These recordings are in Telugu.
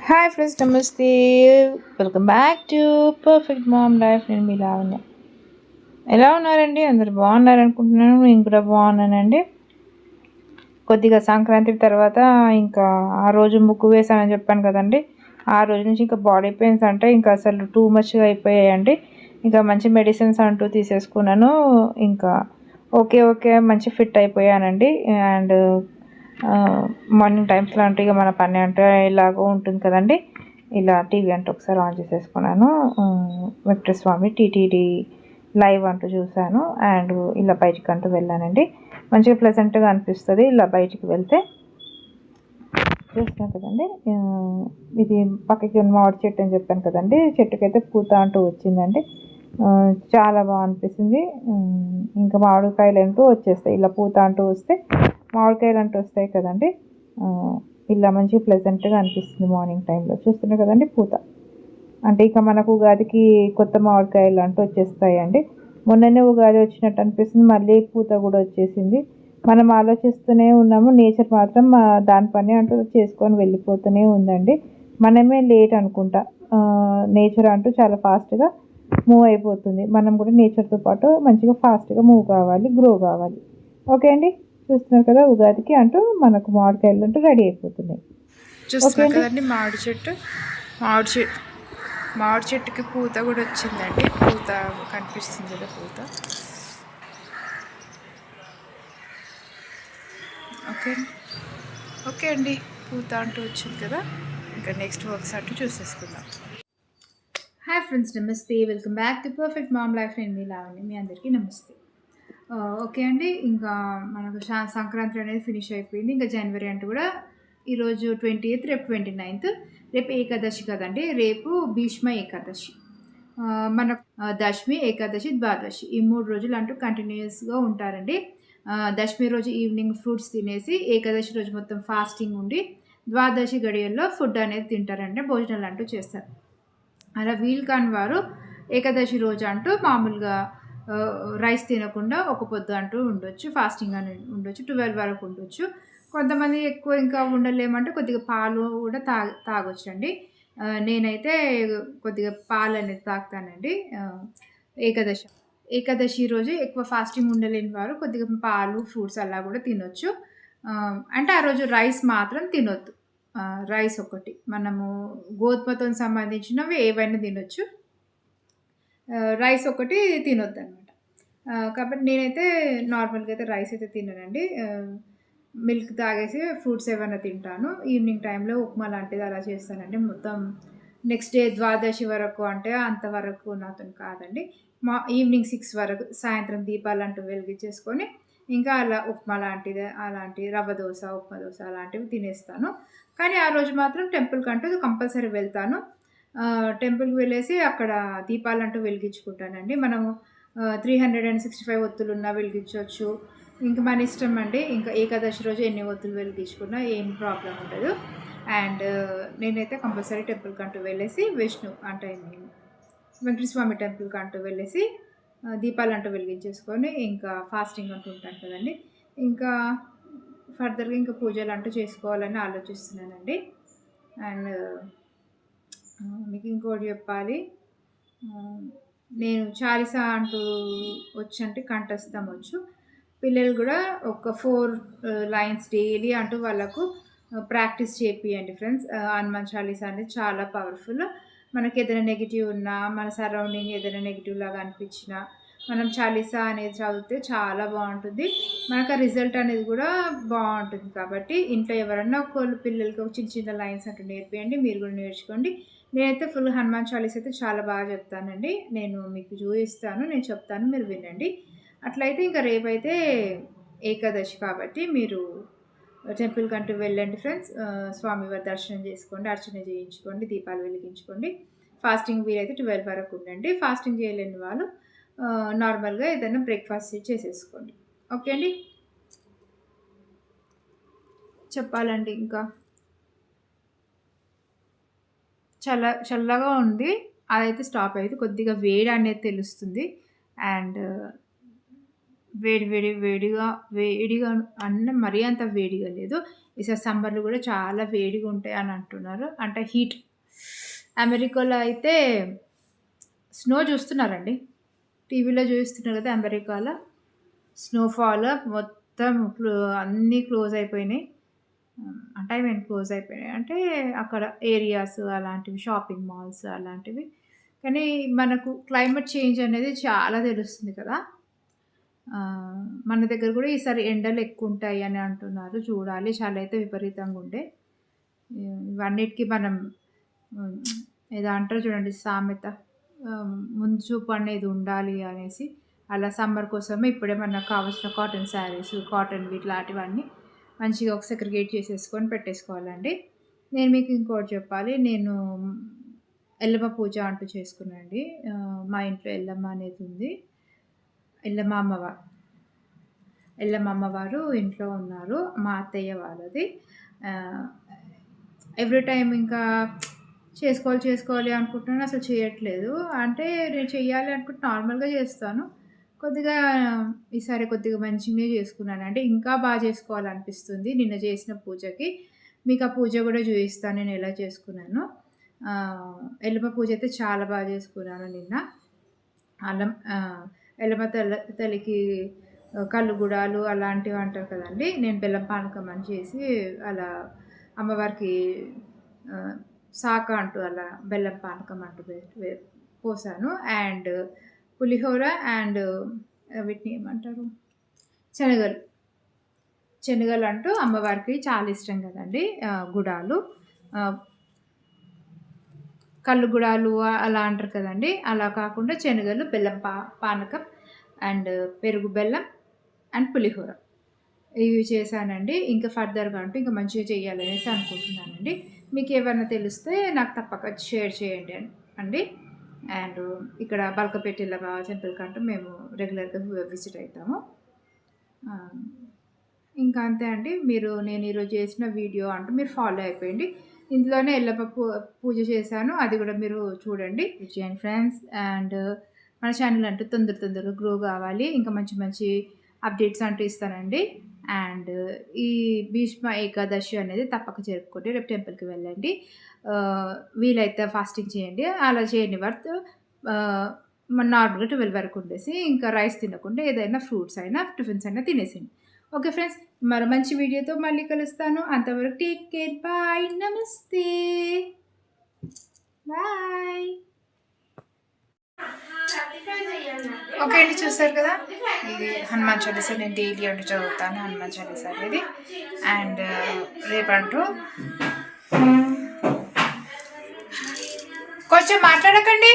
హాయ్ ఫ్రెండ్స్, నమస్తే. Welcome back to perfect mom life. నేను మీ లావణ్య. ఎలా ఉన్నారండి? అందరు బాగున్నారు అనుకుంటున్నాను. నేను కూడా బాగున్నానండి. కొద్దిగా సంక్రాంతి తర్వాత ఇంకా ఆ రోజు ముగ్గు వేసానని చెప్పాను కదండి. ఆ రోజు నుంచి ఇంకా బాడీ పెయిన్స్ అంటే ఇంకా అసలు టూ మచ్గా అయిపోయాయండి. ఇంకా మంచి మెడిసిన్స్ అంటూ తీసేసుకున్నాను. ఇంకా ఓకే ఓకే మంచి ఫిట్ అయిపోయానండి. అండ్ మార్నింగ్ టైమ్స్లో అంటే ఇక మన పని అంటే ఇలాగో ఉంటుంది కదండి. ఇలా టీవీ అంటే ఒకసారి ఆన్ చేసేసుకున్నాను. వెంకటస్వామి టీటీడీ లైవ్ అంటూ చూశాను. అండ్ ఇలా బయటికి అంటూ వెళ్ళానండి. మంచిగా ప్లెజెంట్గా అనిపిస్తుంది ఇలా బయటికి వెళ్తే. చూస్తున్నాను కదండి, ఇది పక్కకి ఉన్న మామిడి చెట్టు అని చెప్పాను కదండి. చెట్టుకైతే పూత అంటూ వచ్చిందండి. చాలా బాగా అనిపిస్తుంది. ఇంకా మామిడికాయలు అంటూ వచ్చేస్తాయి. ఇలా పూత అంటూ వస్తే మామిడికాయలు అంటూ వస్తాయి కదండి. ఇలా మంచి ప్లెజెంట్గా అనిపిస్తుంది మార్నింగ్ టైంలో. చూస్తున్నారు కదండి పూత అంటే ఇక మనకు ఉగాదికి కొత్త మామిడికాయలు అంటూ వచ్చేస్తాయండి. మొన్ననే ఉగాది వచ్చినట్టు అనిపిస్తుంది. మళ్ళీ పూత కూడా వచ్చేసింది. మనం ఆలోచిస్తూనే ఉన్నాము, నేచర్ మాత్రం దాని పని అంటూ చేసుకొని వెళ్ళిపోతూనే ఉందండి. మనమే లేట్ అనుకుంటా. నేచర్ అంటూ చాలా ఫాస్ట్గా మూవ్ అయిపోతుంది. మనం కూడా నేచర్తో పాటు మంచిగా ఫాస్ట్గా మూవ్ కావాలి, గ్రో కావాలి. ఓకే అండి, చూస్తున్నారు కదా ఉగాదికి అంటూ మనకు మామిడికాయలు అంటూ రెడీ అయిపోతున్నాయి. ఓకే చూస్తున్నారు అండి. కదండి మామిడి చెట్టు. మామిడి చెట్టుకి పూత కూడా వచ్చిందండి. పూత కనిపిస్తుంది కదా పూత. ఓకే అండి. ఓకే అండి, పూత అంటూ వచ్చింది కదా. ఇంకా నెక్స్ట్ వర్క్స్ అంటూ చూసేసుకుందాం. హాయ్ ఫ్రెండ్స్, నమస్తే. Welcome back to perfect mom life. నేను మీ లావణ్య. మీ అందరికీ నమస్తే. ఓకే అండి, ఇంకా మనకు సంక్రాంతి అనేది ఫినిష్ అయిపోయింది. ఇంకా జనవరి అంటూ కూడా ఈరోజు 20th, రేపు 29th. రేపు ఏకాదశి కదండి. రేపు భీష్మ ఏకాదశి. మన దశమి, ఏకాదశి, ద్వాదశి ఈ 3 రోజులు అంటూ కంటిన్యూస్గా ఉంటారండి. దశమి రోజు ఈవినింగ్ ఫ్రూట్స్ తినేసి, ఏకాదశి రోజు మొత్తం ఫాస్టింగ్ ఉండి, ద్వాదశి గడియల్లో ఫుడ్ అనేది తింటారండి, భోజనాలు అంటూ చేస్తారు. అలా వీలు కాని వారు ఏకాదశి రోజు అంటూ మామూలుగా రైస్ తినకుండా ఒక పొద్దు అంటూ ఉండొచ్చు, ఫాస్టింగ్ అని ఉండొచ్చు, 12 వరకు ఉండొచ్చు. కొంతమంది ఎక్కువ ఇంకా ఉండలేమంటే కొద్దిగా పాలు కూడా తాగొచ్చండి. నేనైతే కొద్దిగా పాలు అనేది తాగుతానండి. ఏకాదశి ఏకాదశి రోజు ఎక్కువ ఫాస్టింగ్ ఉండలేని వారు కొద్దిగా పాలు, ఫ్రూట్స్ అలా కూడా తినొచ్చు. అంటే ఆ రోజు రైస్ మాత్రం తినొద్దు. రైస్ ఒకటి మనము గోధుమతో సంబంధించినవి ఏవైనా తినొచ్చు. రైస్ ఒకటి తినొద్దనమాట. కాబట్టి నేనైతే నార్మల్గా అయితే రైస్ అయితే తిననండి. మిల్క్ తాగేసి ఫ్రూట్స్ ఏమైనా తింటాను. ఈవినింగ్ టైంలో ఉప్మా లాంటిది అలా చేస్తానండి. మొత్తం నెక్స్ట్ డే ద్వాదశి వరకు అంటే అంతవరకు నాతో కాదండి. ఈవినింగ్ 6 వరకు సాయంత్రం దీపాలంటూ వెలిగించేసుకొని ఇంకా అలా ఉప్మా లాంటిది, అలాంటి రవ్వ దోశ, ఉప్మా దోశ అలాంటివి తినేస్తాను. కానీ ఆ రోజు మాత్రం టెంపుల్కి అంటూ కంపల్సరీ వెళ్తాను. టెంపుల్కి వెళ్ళేసి అక్కడ దీపాలంటూ వెలిగించుకుంటానండి. మనము 365 ఒత్తులున్నా వెలిగించవచ్చు. ఇంక మన ఇష్టం అండి. ఇంకా ఏకాదశి రోజు ఎన్ని ఒత్తులు వెలిగించుకున్నా ఏం ప్రాబ్లం ఉండదు. అండ్ నేనైతే కంపల్సరీ టెంపుల్కి అంటూ వెళ్ళేసి అంటే వెంకటస్వామి టెంపుల్కి అంటూ వెళ్ళేసి దీపాలు అంటూ వెలిగించేసుకొని ఇంకా ఫాస్టింగ్ అంటూ ఉంటాను కదండి. ఇంకా ఫర్దర్గా ఇంకా పూజలు అంటూ చేసుకోవాలని ఆలోచిస్తున్నానండి. అండ్ మీకు ఇంకోటి చెప్పాలి. నేను చాలీసా అంటూ వచ్చంటే కంఠస్థం వచ్చు. పిల్లలు కూడా ఒక 4 లైన్స్ డైలీ అంటూ వాళ్ళకు ప్రాక్టీస్ చేపియండి ఫ్రెండ్స్. హనుమాన్ చాలీసా అనేది చాలా పవర్ఫుల్. మనకి ఏదైనా నెగిటివ్ ఉన్నా, మన సరౌండింగ్ ఏదైనా నెగిటివ్ లాగా అనిపించినా మనం చాలీసా అనేది చదివితే చాలా బాగుంటుంది. మనకు ఆ రిజల్ట్ అనేది కూడా బాగుంటుంది. కాబట్టి ఇంట్లో ఎవరన్నా ఒకళ్ళు పిల్లలకి చిన్న చిన్న లైన్స్ అంటూ నేర్పియండి. మీరు కూడా నేర్చుకోండి. నేనైతే ఫుల్ హనుమాన్ చాలీసా అయితే చాలా బాగా చెప్తానండి. నేను మీకు చూపిస్తాను, నేను చెప్తాను, మీరు వినండి. అట్లయితే ఇంకా రేపైతే ఏకాదశి కాబట్టి మీరు టెంపుల్కి అంటూ వెళ్ళండి ఫ్రెండ్స్. స్వామివారి దర్శనం చేసుకోండి, అర్చన చేయించుకోండి, దీపాలు వెలిగించుకోండి. ఫాస్టింగ్ వీలైతే 12 వరకు ఉండండి. ఫాస్టింగ్ చేయలేని వాళ్ళు నార్మల్గా ఏదైనా బ్రేక్ఫాస్ట్ చేసేసుకోండి. ఓకే అండి, చెప్పాలండి ఇంకా చల్లగా ఉంది. అదైతే స్టాప్ అయ్యింది. కొద్దిగా వేడి అనేది తెలుస్తుంది. అండ్ వేడిగా అన్న మరీ అంత వేడిగా లేదు. ఈసారి సమ్మర్‌లో కూడా చాలా వేడిగా ఉంటాయి అని అంటున్నారు. అంటే హీట్. అమెరికాలో అయితే స్నో చూస్తున్నారండి. టీవీలో చూపిస్తున్నారు కదా! అమెరికాలో స్నోఫాల్ మొత్తం అన్నీ క్లోజ్ అయిపోయినాయి. అంటే ఐ మీన్ క్లోజ్ అయిపోయినాయి. అంటే అక్కడ ఏరియాస్ అలాంటివి, షాపింగ్ మాల్స్ అలాంటివి. కానీ మనకు క్లైమేట్ చేంజ్ అనేది చాలా తెలుస్తుంది కదా! మన దగ్గర కూడా ఈసారి ఎండలు ఎక్కువుంటాయి అని అంటున్నారు. చూడాలి. చలి అయితే విపరీతంగా ఉండే. ఇవన్నిటికి మనం హ్మ్. ఏదో అంటారు చూడండి సామెత. ముందు చూపు అనేది ఉండాలి అనేసి. అలా సమ్మర్ కోసమే ఇప్పుడే మనకు కావాల్సిన కాటన్ శారీస్, కాటన్‌వి ఇట్లాంటివన్నీ మంచిగా ఒక సెగ్రిగేట్ చేసేసుకొని పెట్టేసుకోవాలండి. నేను మీకు ఇంకోటి చెప్పాలి. నేను ఎల్లమ్మ పూజ అంటూ చేసుకున్నానండి. మా ఇంట్లో ఎల్లమ్మ అనేది ఉంది. ఎల్లమ్మ అమ్మవారు. ఎల్లమ్మ అమ్మవారు ఇంట్లో ఉన్నారు. మా అత్తయ్య వాళ్ళది. ఆహ్, ఎవ్రీ టైమ్ ఇంకా చేసుకోవాలి అనుకుంటున్నాను. అసలు చేయట్లేదు. అంటే నేను చెయ్యాలి అనుకుంటే నార్మల్‌గా చేస్తాను. కొద్దిగా ఈసారి కొద్దిగా మంచిగానే చేసుకున్నాను. అంటే ఇంకా చేసుకోవాలనిపిస్తుంది నిన్న చేసిన పూజకి. మీకు ఆ పూజ కూడా చూపిస్తాను నేను ఎలా చేసుకున్నానో. ఎల్లమ్మ పూజ అయితే చాలా చేసుకున్నాను నిన్న. అల్లం ఎల్లమ్మ తల్లికి కల్లు గుడాలు అలాంటివి అంటారు కదండీ! నేను బెల్లం పానకం అని చేసి అలా అమ్మవారికి శాఖ అంటూ అలా బెల్లం పానకం అంటూ పోసాను. అండ్ పులిహోర అండ్ వీటిని ఏమంటారు? శనగలు అంటూ అమ్మవారికి చాలా ఇష్టం కదండీ! గుడాలు. కల్లు గుడాలు అలా అంటారు కదండీ! అలా కాకుండా శనగలు, బెల్లం పానకం అండ్ పెరుగు బెల్లం అండ్ పులిహోర ఇవి చేశానండి. ఇంకా ఫర్దర్‌గా అంటూ ఇంకా మంచిగా చేయాలనేసి అనుకుంటున్నానండి. మీకు ఏమన్నా తెలిస్తే నాకు తప్పక షేర్ చేయండి అండి. అండ్ ఇక్కడ బల్కపేటెల్లమ్మ టెంపుల్‌కి అంటూ మేము రెగ్యులర్‌గా విజిట్ అవుతాము. ఇంకా అంతే అండి. నేను ఈరోజు చేసిన వీడియో అంటూ మీరు ఫాలో అయిపోయండి. ఇందులోనే ఎల్లమ్మ పూజ చేశాను. అది కూడా మీరు చూడండి. చేయండి ఫ్రెండ్స్. అండ్ మన ఛానల్ అంటూ తొందరగా గ్రో కావాలి. ఇంకా మంచి అప్డేట్స్ అంటూ ఇస్తానండి. అండ్ ఈ భీష్మ ఏకాదశి అనేది తప్పక జరుపుకోండి. రేపు టెంపుల్‌కి వెళ్ళండి. వీలైతే ఫాస్టింగ్ చేయండి. అలా చేయని వారు నార్మల్‌గా 12 వరకు ఉండేసి ఇంకా రైస్ తినకుండా ఏదైనా ఫ్రూట్స్ అయినా, టిఫిన్స్ అయినా తినేసేయండి. ఓకే ఫ్రెండ్స్, మరో మంచి వీడియోతో మళ్ళీ కలుస్తాను. అంతవరకు టేక్ కేర్. బాయ్. నమస్తే. బాయ్. ఓకే అండి, చూసారు కదా, ఇది హనుమాన్ చాలీసా. నేను డైలీ అంటూ చదువుతాను హనుమాన్ చాలీసా అనేది. అండ్ రేపంటూ కొంచెం మాట్లాడకండి.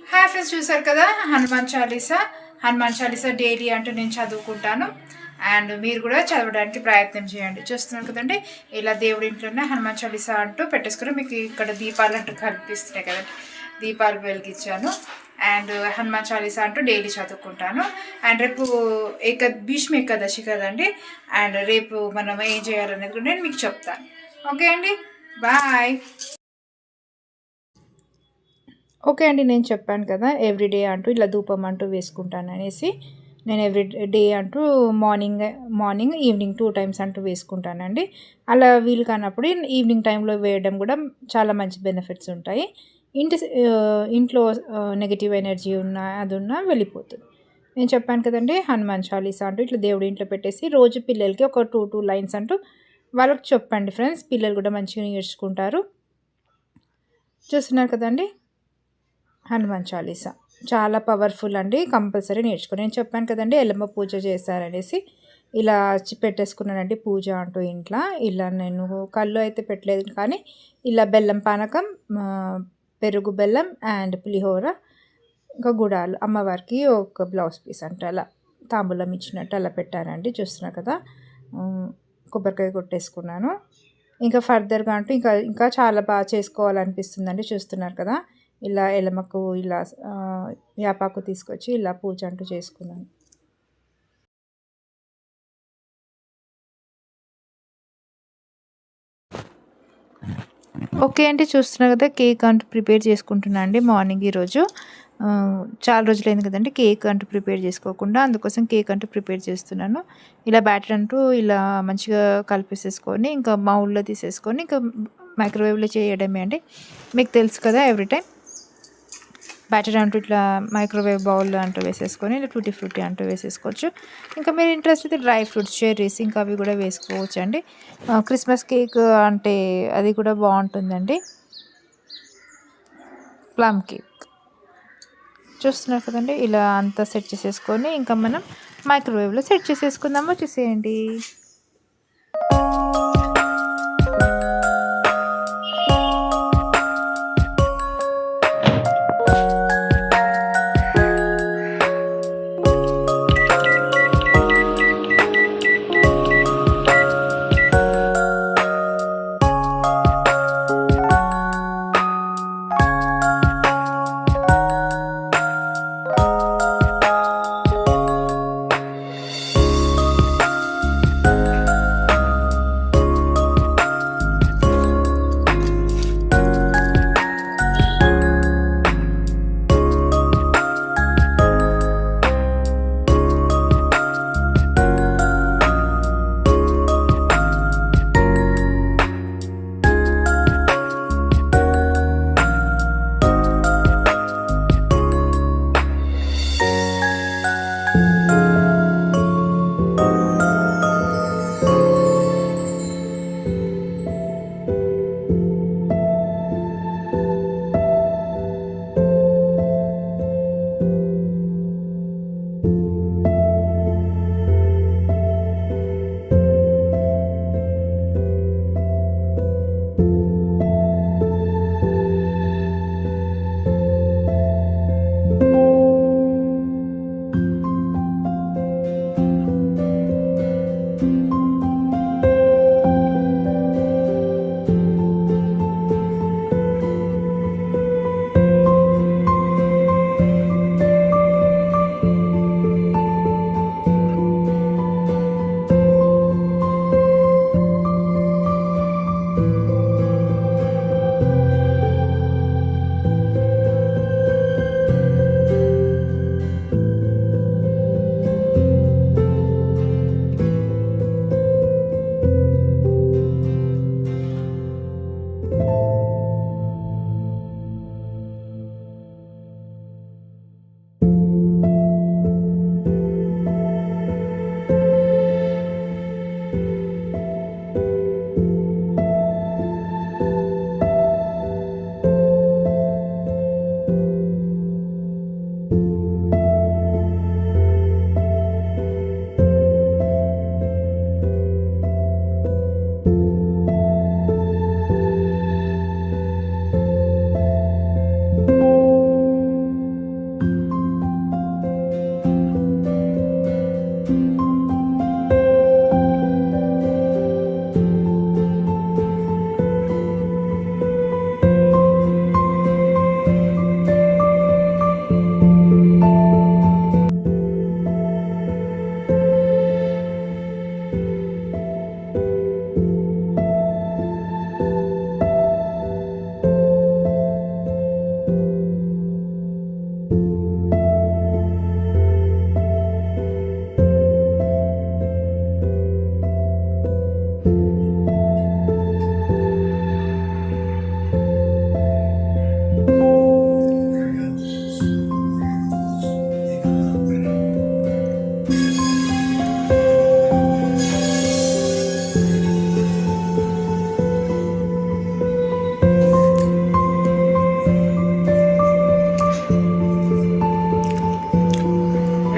హాయ్ ఫ్రెండ్స్, చూసారు కదా హనుమాన్ చాలీసా డైలీ అంటూ నేను చదువుకుంటాను. అండ్ మీరు కూడా చదవడానికి ప్రయత్నం చేయండి. చూస్తున్నారు కదండి, ఇలా దేవుడి ఇంట్లోనే హనుమాన్ చాలీసా అంటూ పెట్టేసుకుని మీకు ఇక్కడ దీపాలు అంటూ కనిపిస్తున్నాయి కదండి, దీపాలు వెలిగించాను. అండ్ హనుమాన్ చాలీసా అంటూ డైలీ చదువుకుంటాను. అండ్ రేపు భీష్మ ఏకాదశి కదండి. అండ్ రేపు మనం ఏం చేయాలనేది కూడా నేను మీకు చెప్తాను. ఓకే అండి, బాయ్. ఓకే అండి, నేను చెప్పాను కదా ఎవ్రీడే అంటూ ఇలా ధూపం అంటూ వేసుకుంటాను అనేసి. నేను ఎవ్రీ డే అంటూ మార్నింగ్ ఈవినింగ్ 2 టైమ్స్ అంటూ వేసుకుంటానండి. అలా వీలు కానప్పుడు ఈవినింగ్ టైంలో వేయడం కూడా చాలా మంచి బెనిఫిట్స్ ఉంటాయి. ఇంట్లో నెగిటివ్ ఎనర్జీ ఉన్నా వెళ్ళిపోతుంది. నేను చెప్పాను కదండి, హనుమాన్ చాలీసా అంటూ ఇట్లా దేవుడి ఇంట్లో పెట్టేసి రోజు పిల్లలకి ఒక 2 లైన్స్ అంటూ వాళ్ళకి చెప్పండి ఫ్రెండ్స్. పిల్లలు కూడా మంచిగా నేర్చుకుంటారు. చూస్తున్నారు కదండి, హనుమాన్ చాలీసా చాలా పవర్ఫుల్ అండి. కంపల్సరీ నేర్చుకో. నేను చెప్పాను కదండి ఎల్లమ్మ పూజ చేశారనేసి. ఇలా పెట్టేసుకున్నానండి పూజ అంటూ ఇంట్లో. ఇలా నేను కళ్ళు అయితే పెట్టలేదు, కానీ ఇలా బెల్లం పానకం, పెరుగు బెల్లం అండ్ పులిహోర, ఇంకా గుడాలు, అమ్మవారికి ఒక బ్లౌజ్ పీస్ అంటే అలా తాంబూలం ఇచ్చినట్టు అలా పెట్టానండి. చూస్తున్నారు కదా, కొబ్బరికాయ కొట్టేసుకున్నాను. ఇంకా ఫర్దర్గా అంటూ ఇంకా చాలా బాగా చేసుకోవాలనిపిస్తుందండి. చూస్తున్నారు కదా, ఇలా ఎలమకు ఇలా యాపాకు తీసుకొచ్చి ఇలా పూజ అంటూ చేసుకున్నాను. ఓకే అండి, చూస్తున్నారు కదా, కేక్ అంటూ ప్రిపేర్ చేసుకుంటున్నాను అండి మార్నింగ్ ఈరోజు. చాలా రోజులైంది కదండి కేక్ అంటూ ప్రిపేర్ చేసుకోకుండా, అందుకోసం కేక్ అంటూ ప్రిపేర్ చేస్తున్నాను. ఇలా బ్యాటర్ అంటూ ఇలా మంచిగా కలిపేసేసుకొని ఇంకా బౌల్లో తీసేసుకొని ఇంకా మైక్రోవేవ్లో చేయడమే అండి. మీకు తెలుసు కదా ఎవ్రీ టైం బ్యాటర్ అంటూ ఇట్లా మైక్రోవేవ్ బౌల్ అంటూ వేసేసుకొని ఇలా టూటీ ఫ్రూటీ అంటూ వేసేసుకోవచ్చు. ఇంకా మీరు ఇంట్రెస్ట్ అయితే డ్రై ఫ్రూట్స్, చెర్రీస్ ఇంకా అవి కూడా వేసుకోవచ్చు అండి. క్రిస్మస్ కేక్ అంటే అది కూడా బాగుంటుందండి. ప్లమ్ కేక్ చూస్తున్నారు కదండి. ఇలా అంతా సెట్ చేసేసుకొని ఇంకా మనం మైక్రోవేవ్లో సెట్ చేసేసుకుందాము. వచ్చేసేయండి.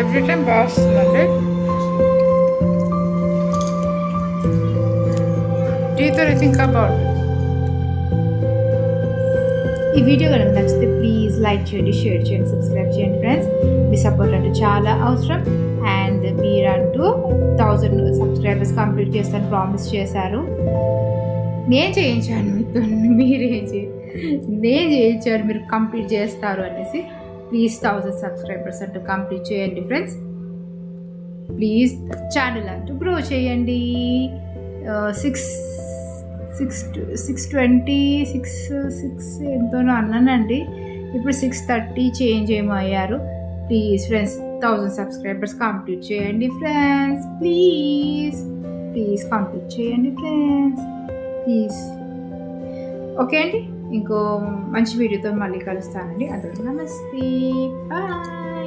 ఎవ్రీ టైం బాగా వస్తుందండి. టీతో అయితే ఇంకా బాగుంటుంది. ఈ వీడియో కనుక నచ్చితే ప్లీజ్ లైక్ చేయండి, షేర్ చేయండి, సబ్స్క్రైబ్ చేయండి ఫ్రెండ్స్. మీ సపోర్ట్ అంటే చాలా అవసరం. అండ్ మీరంటూ 1000 సబ్స్క్రైబర్స్ కంప్లీట్ చేస్తాను ప్రామిస్ చేశారు. నేను చేయించాను మీతో, నేను చేయించాను, మీరు కంప్లీట్ చేస్తారు అనేసి. ప్లీజ్ 1000 సబ్స్క్రైబర్స్ అంటూ కంప్లీట్ చేయండి ఫ్రెండ్స్. ప్లీజ్ ఛానల్ అంటూ గ్రో చేయండి. 620 ఎంతోనో అన్నానండి. ఇప్పుడు 6:30 చేంజ్ ఏమో అయ్యారు. ప్లీజ్ ఫ్రెండ్స్ 1000 సబ్స్క్రైబర్స్ కంప్లీట్ చేయండి ఫ్రెండ్స్. ప్లీజ్ కంప్లీట్ చేయండి ఫ్రెండ్స్ ప్లీజ్. ఓకే అండి, ఇంకో మంచి వీడియోతో మళ్ళీ కలుస్తానండి. అందరూ నమస్తే, బాయ్.